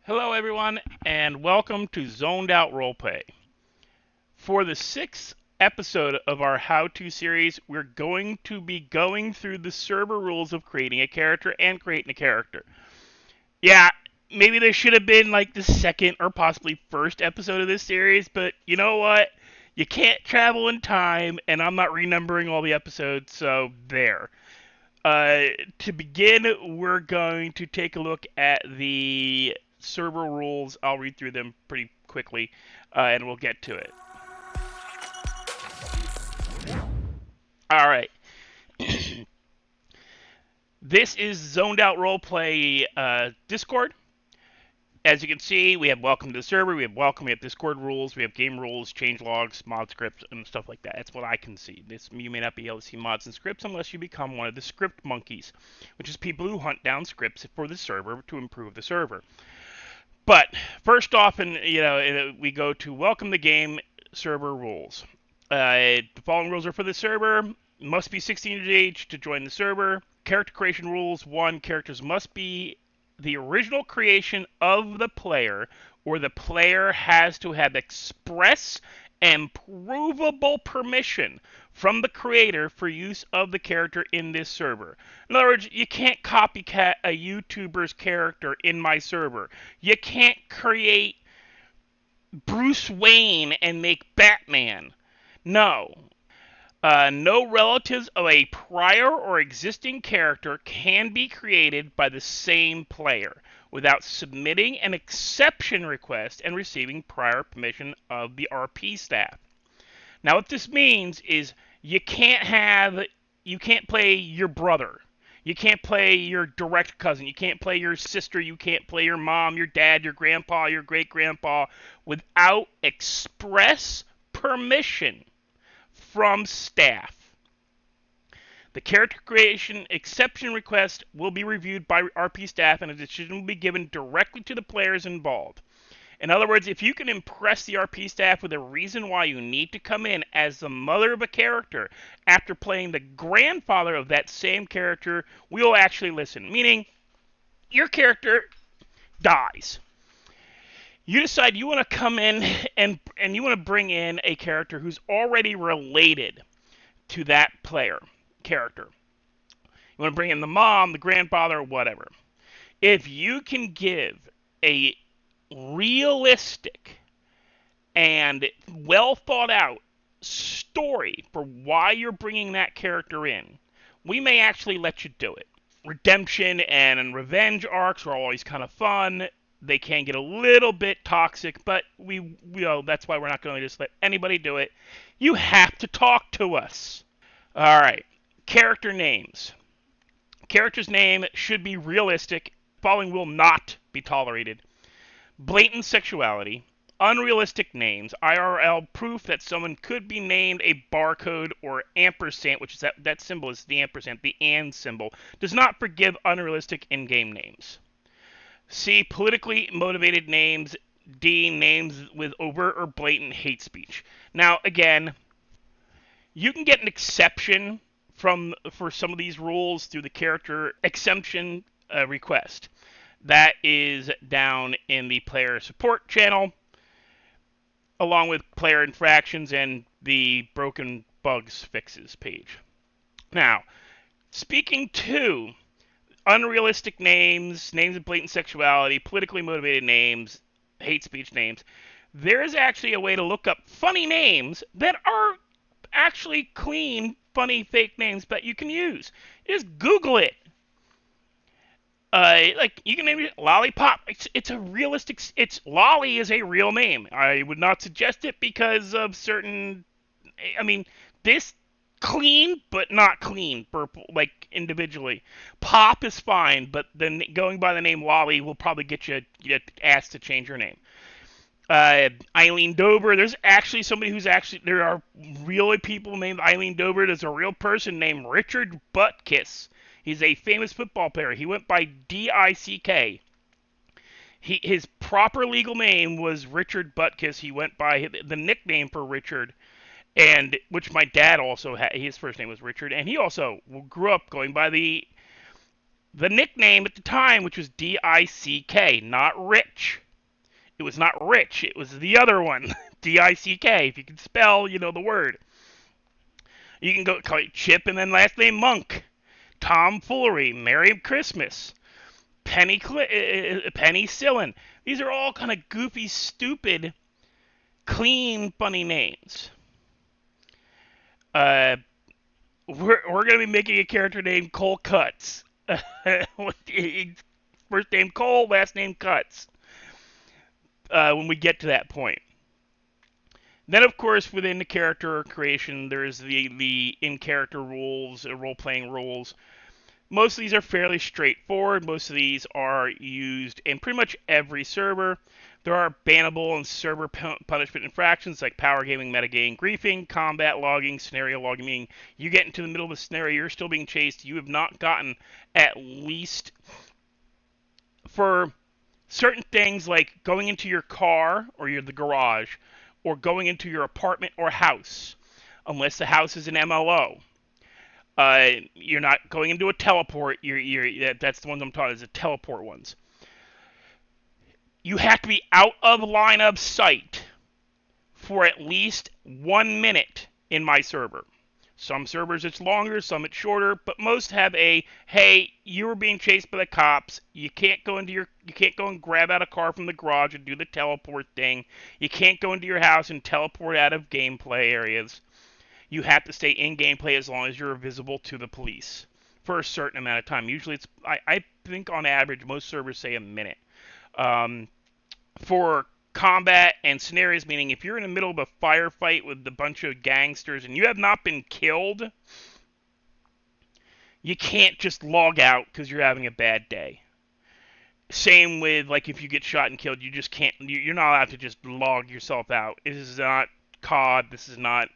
Hello, everyone, and welcome to Zoned Out Roleplay. For the sixth episode of our How To series, we're going to be going through the server rules of creating a character and creating a character. Yeah, maybe there should have been like the second or possibly first episode of this series, but you know what? You can't travel in time, and I'm not renumbering all the episodes, so there. Uh, to begin, we're going to take a look at the server rules. I'll read through them pretty quickly, and we'll get to it. All right. This is Zoned Out Roleplay Discord. As you can see, we have welcome to the server, we have Discord rules, we have game rules, change logs, mod scripts, and stuff like that. That's what I can see. You may not be able to see mods and scripts unless you become one of the script monkeys, which is people who hunt down scripts for the server to improve the server. But first off, we go to welcome the game server rules. The following rules are for the server. Must be 16 years of age to join the server. Character creation rules: 1. Characters must be the original creation of the player, or the player has to have express and provable permission from the creator for use of the character in this server. In other words, you can't copycat a YouTuber's character in my server. You can't create Bruce Wayne and make Batman. No. No relatives of a prior or existing character can be created by the same player without submitting an exception request and receiving prior permission of the RP staff. Now, what this means is you can't play your brother. You can't play your direct cousin. You can't play your sister. You can't play your mom, your dad, your grandpa, your great grandpa without express permission from staff. The character creation exception request will be reviewed by RP staff and a decision will be given directly to the players involved. In other words, if you can impress the RP staff with a reason why you need to come in as the mother of a character after playing the grandfather of that same character, we will actually listen. Meaning, your character dies. You decide you want to come in and you want to bring in a character who's already related to that player character. You want to bring in the mom, the grandfather, whatever. If you can give a realistic and well thought out story for why you're bringing that character in, we may actually let you do it. Redemption and revenge arcs are always kind of fun. They can get a little bit toxic, but that's why we're not going to just let anybody do it. You have to talk to us. All right. Character names. Character's name should be realistic. Following will not be tolerated. Blatant sexuality. Unrealistic names. IRL proof that someone could be named a barcode or ampersand, which is that symbol is the ampersand, the and symbol, does not forgive unrealistic in-game names. C. Politically motivated names. D. Names with overt or blatant hate speech. Now, again, you can get an exception for some of these rules through the character exemption request. That is down in the player support channel, along with player infractions and the broken bugs fixes page. Now, speaking to unrealistic names, names of blatant sexuality, politically motivated names, hate speech names, there is actually a way to look up funny names that are actually clean, funny, fake names that you can use. Just Google it. Like you can name it Lollipop. It's a realistic. Lolly is a real name. I would not suggest it because of certain. I mean, this clean but not clean for like individually. Pop is fine, but then going by the name Lolly will probably get you asked to change your name. Eileen Dover. There's actually somebody there are real people named Eileen Dover. There's a real person named Richard Buttkiss. He's a famous football player. He went by D-I-C-K. His proper legal name was Richard Buttkiss. He went by the nickname for Richard, and which my dad also had. His first name was Richard, and he also grew up going by the The nickname at the time, which was D-I-C-K, not Rich. It was not Rich. It was the other one, D-I-C-K. If you can spell, you know the word. You can go call it Chip and then last name Monk. Tomfoolery, Merry Christmas, Penicillin. These are all kind of goofy, stupid, clean, funny names. We're gonna be making a character named Cole Cuts. First name Cole, last name Cuts. When we get to that point. Then, of course, within the character creation, there's the in-character rules, role-playing rules. Most of these are fairly straightforward. Most of these are used in pretty much every server. There are bannable and server punishment infractions like power gaming, metagaming, griefing, combat logging, scenario logging. Meaning you get into the middle of the scenario, you're still being chased. You have not gotten at least for certain things like going into your car or the garage or going into your apartment or house, unless the house is an MLO. You're not going into a teleport. That's the ones I'm talking about, is the teleport ones. You have to be out of line of sight for at least 1 minute in my server. Some servers it's longer, some it's shorter, but most have a, hey, you were being chased by the cops. You can't go and grab out a car from the garage and do the teleport thing. You can't go into your house and teleport out of gameplay areas. You have to stay in gameplay as long as you're visible to the police for a certain amount of time. Usually it's, I think on average, most servers say a minute. For combat and scenarios, meaning if you're in the middle of a firefight with a bunch of gangsters and you have not been killed, you can't just log out because you're having a bad day. Same with, like, if you get shot and killed, you just can't, you're not allowed to just log yourself out. This is not COD, this is not,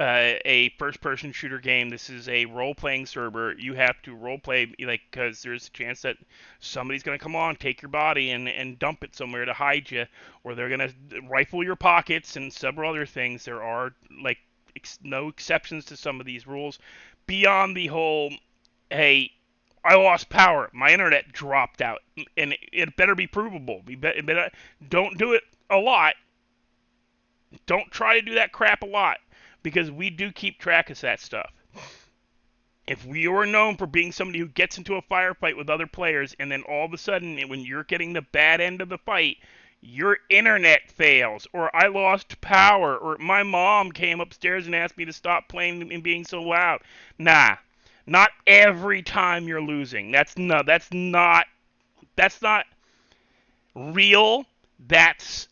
a first-person shooter game. This is a role-playing server. You have to role-play, like, because there's a chance that somebody's going to come on, take your body, and dump it somewhere to hide you, or they're going to rifle your pockets and several other things. There are, like, no exceptions to some of these rules beyond the whole, hey, I lost power. My internet dropped out, and it better be provable. Don't do it a lot. Don't try to do that crap a lot, because we do keep track of that stuff. If we are known for being somebody who gets into a firefight with other players, and then all of a sudden, when you're getting the bad end of the fight, your internet fails, or I lost power, or my mom came upstairs and asked me to stop playing and being so loud. Nah, not every time you're losing. That's not real. That's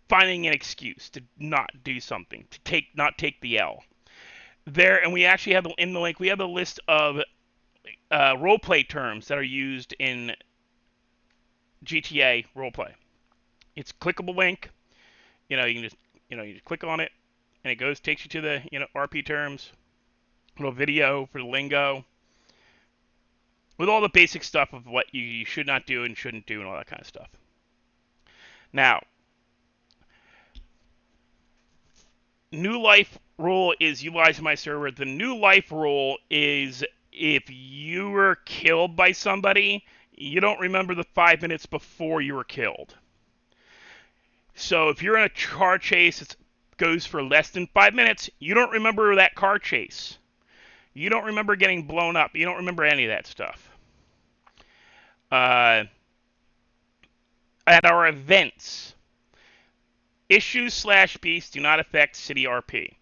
finding an excuse to not do something, to not take the L. There, and we actually have in the link, we have a list of roleplay terms that are used in GTA roleplay. It's a clickable link. You can just you just click on it, and it takes you to the RP terms, little video for the lingo, with all the basic stuff of what you should not do and shouldn't do and all that kind of stuff. Now, new life rule is utilized in my server. The new life rule is if you were killed by somebody, you don't remember the 5 minutes before you were killed. So if you're in a car chase that goes for less than 5 minutes, you don't remember that car chase. You don't remember getting blown up. You don't remember any of that stuff. At our events, issues/beefs do not affect City RP.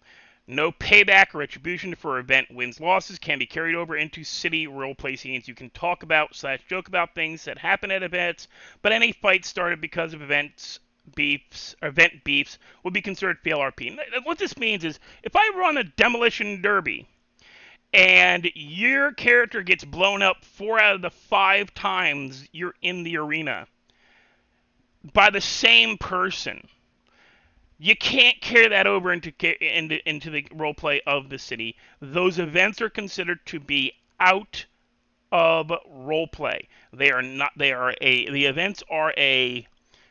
No payback or retribution for event wins/losses can be carried over into City roleplay scenes. You can talk about/joke about things that happen at events, but any fight started because of event beefs would be considered fail RP. What this means is, if I run a demolition derby and your character gets blown up 4 out of the 5 times you're in the arena by the same person, you can't carry that over into the roleplay of the city. Those events are considered to be out of roleplay. They are not. The events are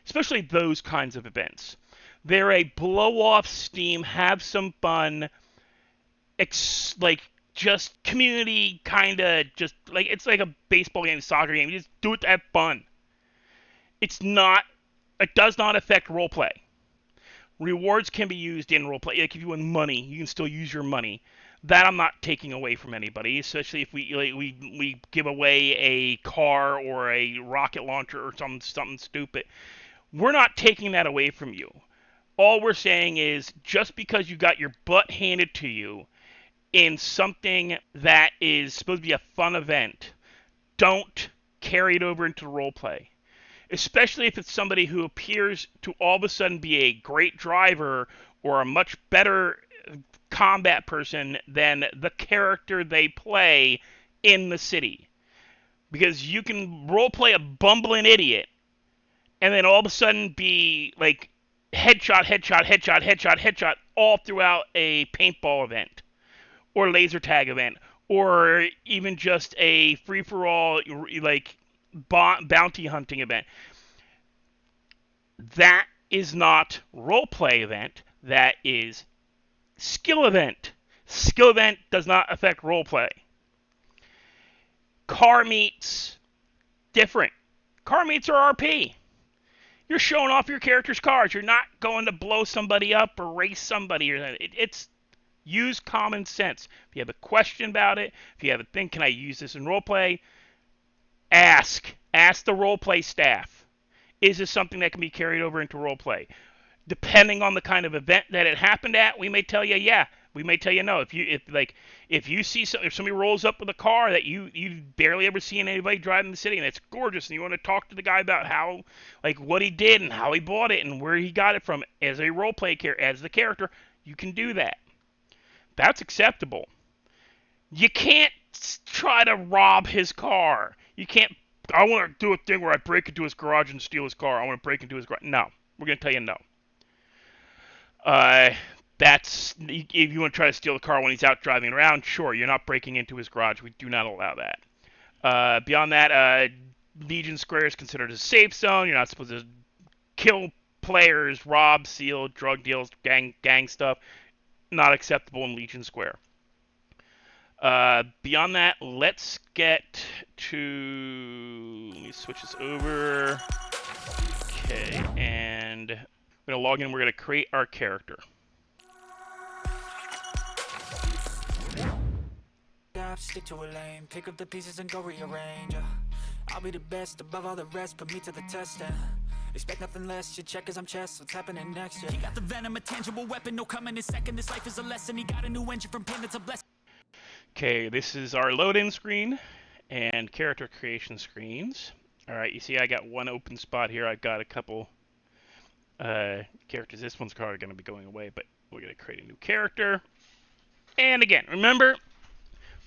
especially those kinds of events. They're a blow off steam, have some fun, like just community kind of just like it's like a baseball game, soccer game. You just do it to have fun. It's not. It does not affect roleplay. Rewards can be used in roleplay. Like if you win money, you can still use your money. That I'm not taking away from anybody, especially if we give away a car or a rocket launcher or something stupid. We're not taking that away from you. All we're saying is just because you got your butt handed to you in something that is supposed to be a fun event, don't carry it over into roleplay. Especially if it's somebody who appears to all of a sudden be a great driver or a much better combat person than the character they play in the city. Because you can roleplay a bumbling idiot and then all of a sudden be like headshot, headshot, headshot, headshot, headshot all throughout a paintball event or laser tag event or even just a free for all like bounty hunting event. That is not roleplay event. That is skill event. Skill event does not affect roleplay. Car meets different. Car meets are RP. You're showing off your character's cars. You're not going to blow somebody up or race somebody. It's use common sense. If you have a question about it, if you have a thing, can I use this in roleplay? Ask. Ask the roleplay staff. Is this something that can be carried over into roleplay? Depending on the kind of event that it happened at, we may tell you yeah. We may tell you no. If you see if somebody rolls up with a car that you barely ever seen anybody driving in the city and it's gorgeous and you want to talk to the guy about how like what he did and how he bought it and where he got it from as a roleplay character as the character, you can do that. That's acceptable. You can't try to rob his car. You can't. I want to do a thing where I break into his garage and steal his car. I want to break into his garage. No, we're gonna tell you no. That's if you want to try to steal the car when he's out driving around. Sure, you're not breaking into his garage. We do not allow that. Beyond that, Legion Square is considered a safe zone. You're not supposed to kill players, rob, steal, drug deals, gang stuff. Not acceptable in Legion Square. Beyond that, let's get to. Let me switch this over. Okay, and we're gonna log in. We're gonna create our character. Stick to a lane, pick up the pieces and go rearrange. I'll be the best above all the rest, put me to the test and expect nothing less. You check as I'm chess, what's happening next? Yeah. He got the venom, a tangible weapon, no coming in second. This life is a lesson. He got a new engine from pain, it's a blessing. Okay, this is our load-in screen and character creation screens. All right, you see I got one open spot here. I've got a couple characters. This one's probably going to be going away, but we're going to create a new character. And again, remember,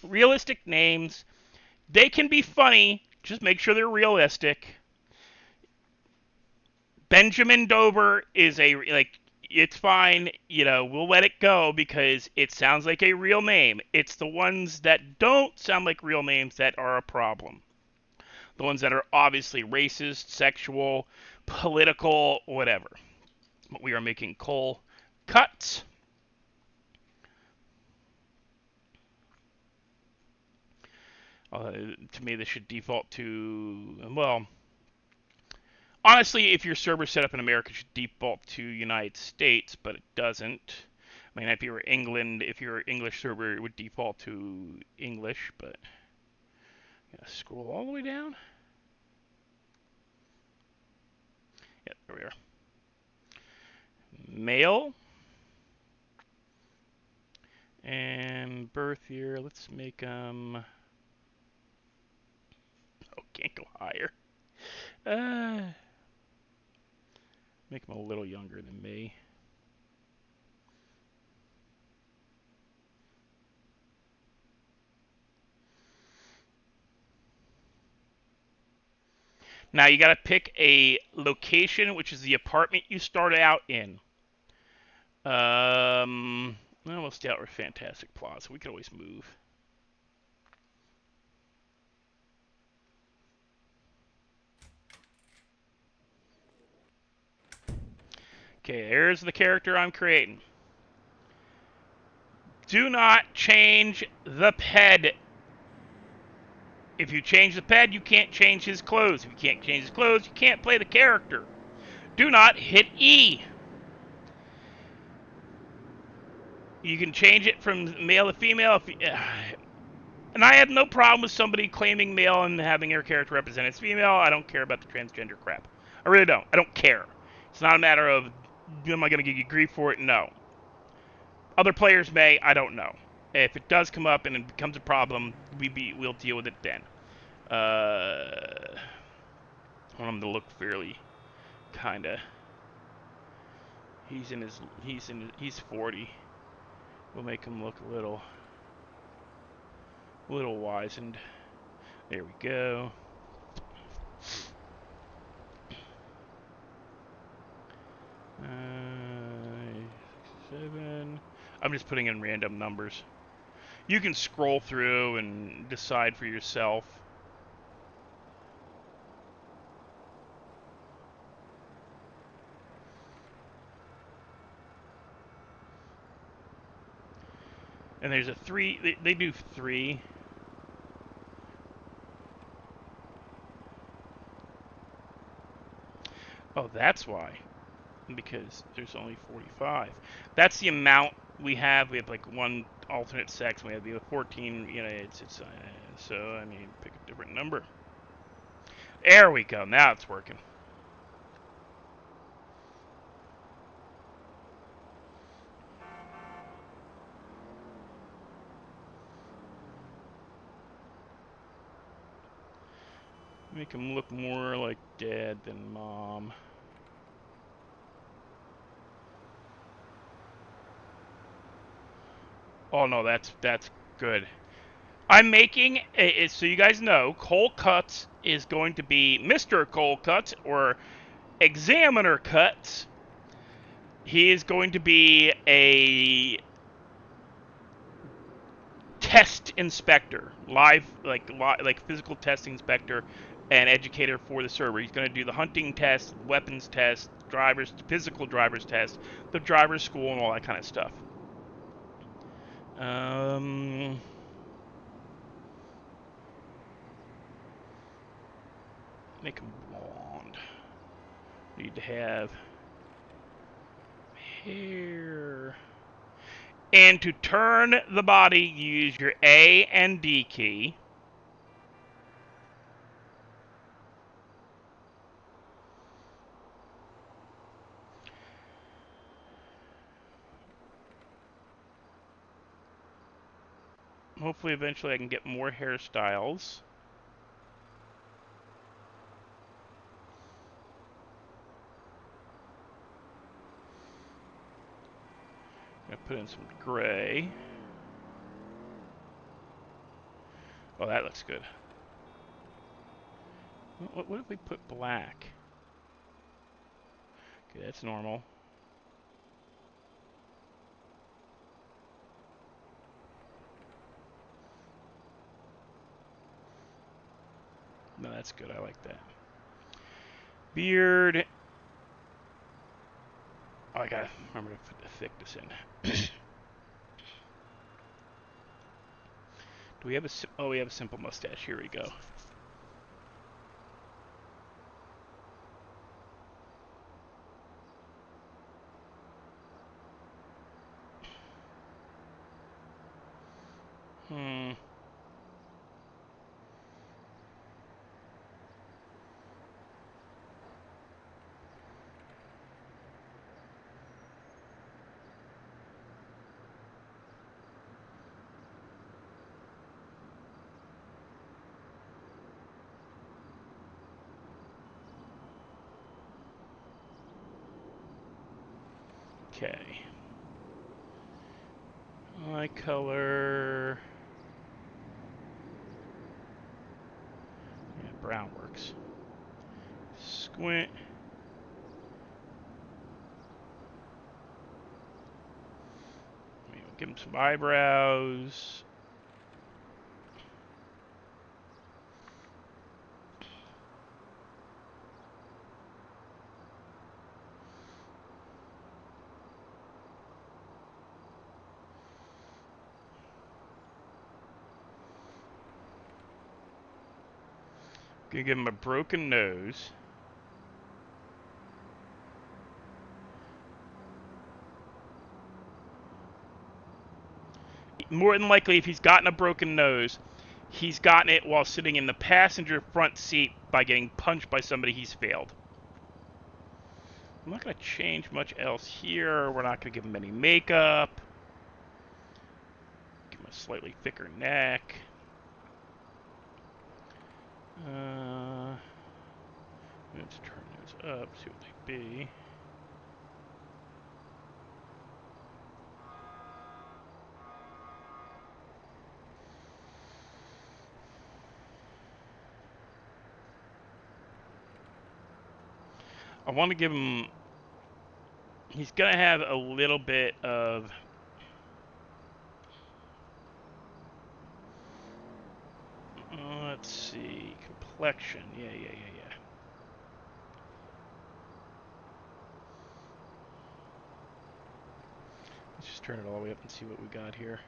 realistic names. They can be funny. Just make sure they're realistic. Benjamin Dover is it's fine. We'll let it go because it sounds like a real name. It's the ones that don't sound like real names that are a problem. The ones that are obviously racist, sexual, political, whatever. But we are making coal cuts. To me, this should default to, well, honestly, if your server's set up in America, it should default to United States, but it doesn't. I mean, if you were England, if you're English server, it would default to English, but I'm gonna scroll all the way down. Yep, there we are. Male. And birth year, let's make Oh, can't go higher. Make him a little younger than me. Now you got to pick a location, which is the apartment you started out in. Well, we'll stay out with Fantastic Plaza. We could always move. Okay, there's the character I'm creating. Do not change the ped. If you change the ped, you can't change his clothes. If you can't change his clothes, you can't play the character. Do not hit E. You can change it from male to female. And I have no problem with somebody claiming male and having their character represented as female. I don't care about the transgender crap. I really don't. I don't care. It's not a matter of, am I going to give you grief for it? No. Other players may. I don't know. If it does come up and it becomes a problem, we'll deal with it then. I want him to look fairly, kinda. He's 40. We'll make him look a little wizened. There we go. Uh, 7. I'm just putting in random numbers. You can scroll through and decide for yourself. And there's a 3. They do 3. Oh, that's why. Because there's only 45. That's the amount we have. We have like one alternate sex. We have 14. You know, it's so I mean, pick a different number. There we go. Now it's working. Make him look more like dad than mom. Oh no, that's good. I'm making so you guys know, Cole Cuts is going to be Mr. Cole Cuts or Examiner Cuts. He is going to be a test inspector, like physical test inspector and educator for the server. He's going to do the hunting test, weapons test, physical driver's test, the driver's school, and all that kind of stuff. Make him blonde. Need to have hair. And to turn the body, use your A and D key. Hopefully, eventually, I can get more hairstyles. I'm gonna put in some gray. Oh, that looks good. What if we put black? Okay, that's normal. No, that's good. I like that. Beard. Oh, I gotta remember to put the thickness in. Do we have oh, we have a simple mustache. Here we go. Okay. Eye color. Yeah, brown works. Squint. Give him some eyebrows. Gonna give him a broken nose. More than likely, if he's gotten a broken nose, he's gotten it while sitting in the passenger front seat by getting punched by somebody he's failed. I'm not going to change much else here. We're not going to give him any makeup. Give him a slightly thicker neck. Let's turn those up, see what they be. I want to give him... He's going to have a little bit of... let's see. Complexion. Yeah. Let's just turn it all the way up and see what we got here.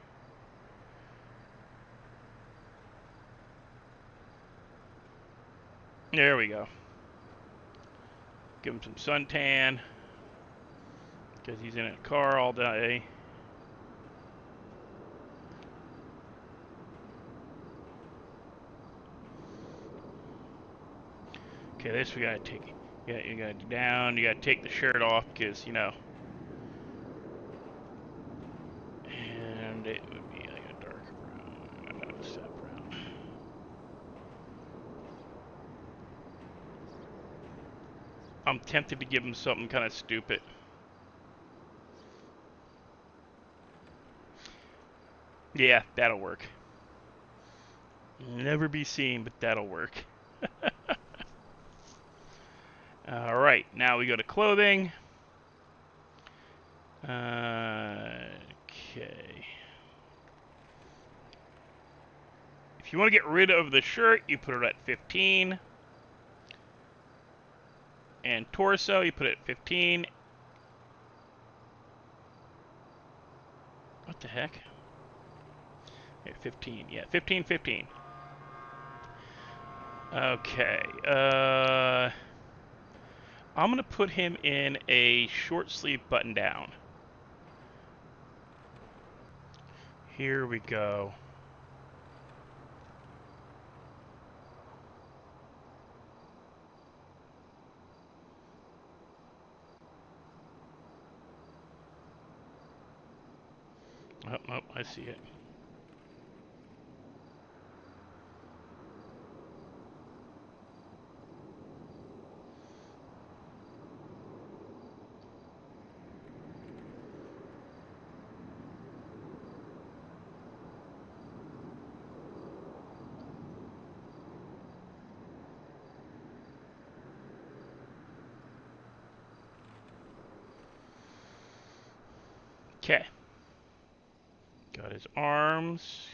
There we go. Give him some suntan. Because he's in a car all day. Okay, this we gotta take. You gotta do down. You gotta take the shirt off because, you know. And it would be like a dark brown. No, it's that brown. I'm tempted to give him something kind of stupid. Yeah, that'll work. Never be seen, but that'll work. Alright, now we go to clothing. Okay. If you want to get rid of the shirt, you put it at 15. And torso, you put it at 15. What the heck? Okay, 15. Yeah, 15, 15. Okay. I'm going to put him in a short sleeve button down. Here we go. Oh, I see it. Okay. Got his arms.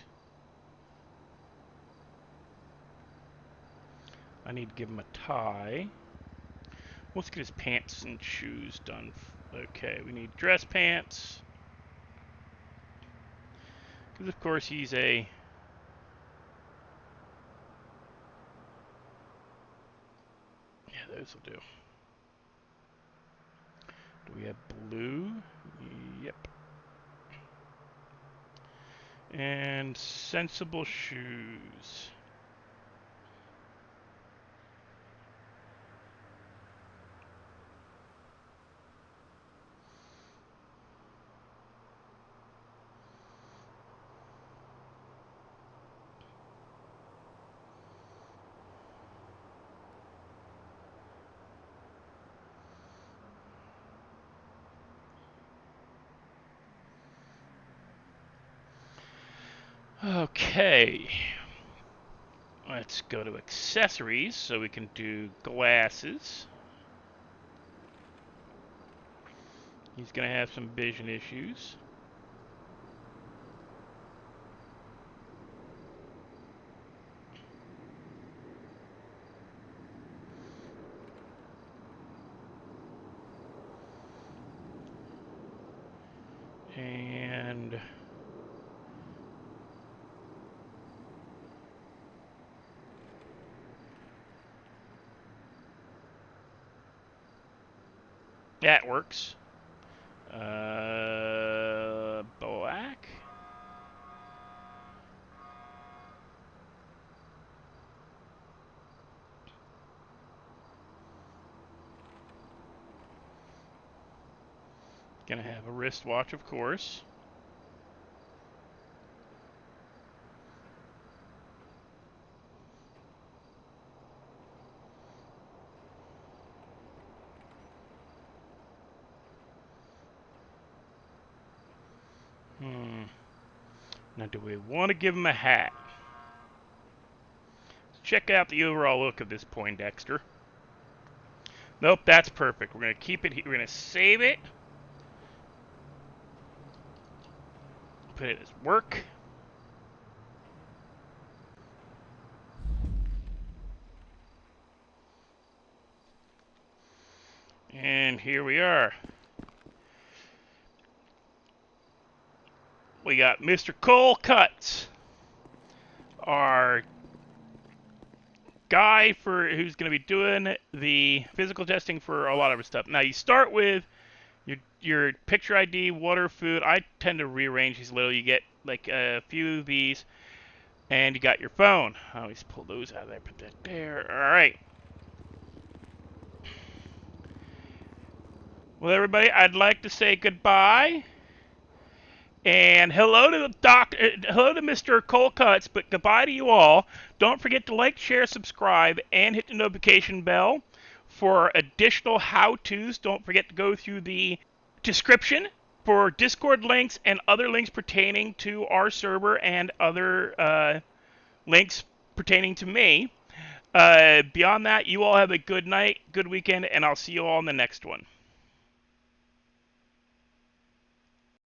I need to give him a tie. Let's get his pants and shoes done. Okay, we need dress pants. Because of course he's a... Yeah, those will do. Do we have blue? Yep. And sensible shoes. Okay. Let's go to accessories so we can do glasses. He's going to have some vision issues. And That works. Black. Gonna have a wristwatch, of course. Now, do we want to give him a hat? Check out the overall look of this Poindexter. Nope, that's perfect. We're going to keep it here. We're going to save it. Put it as work. And here we are. We got Mr. Cole Cuts, our guy for who's going to be doing the physical testing for a lot of our stuff. Now you start with your picture ID, water, food. I tend to rearrange these a little. You get like a few of these, and you got your phone. I always pull those out of there, put that there. All right. Well, everybody, I'd like to say goodbye. And hello to hello to Mr. Cole Cuts, but goodbye to you all. Don't forget to like, share, subscribe, and hit the notification bell for additional how-tos. Don't forget to go through the description for Discord links and other links pertaining to our server and other links pertaining to me. Beyond that, you all have a good night, good weekend, and I'll see you all in the next one.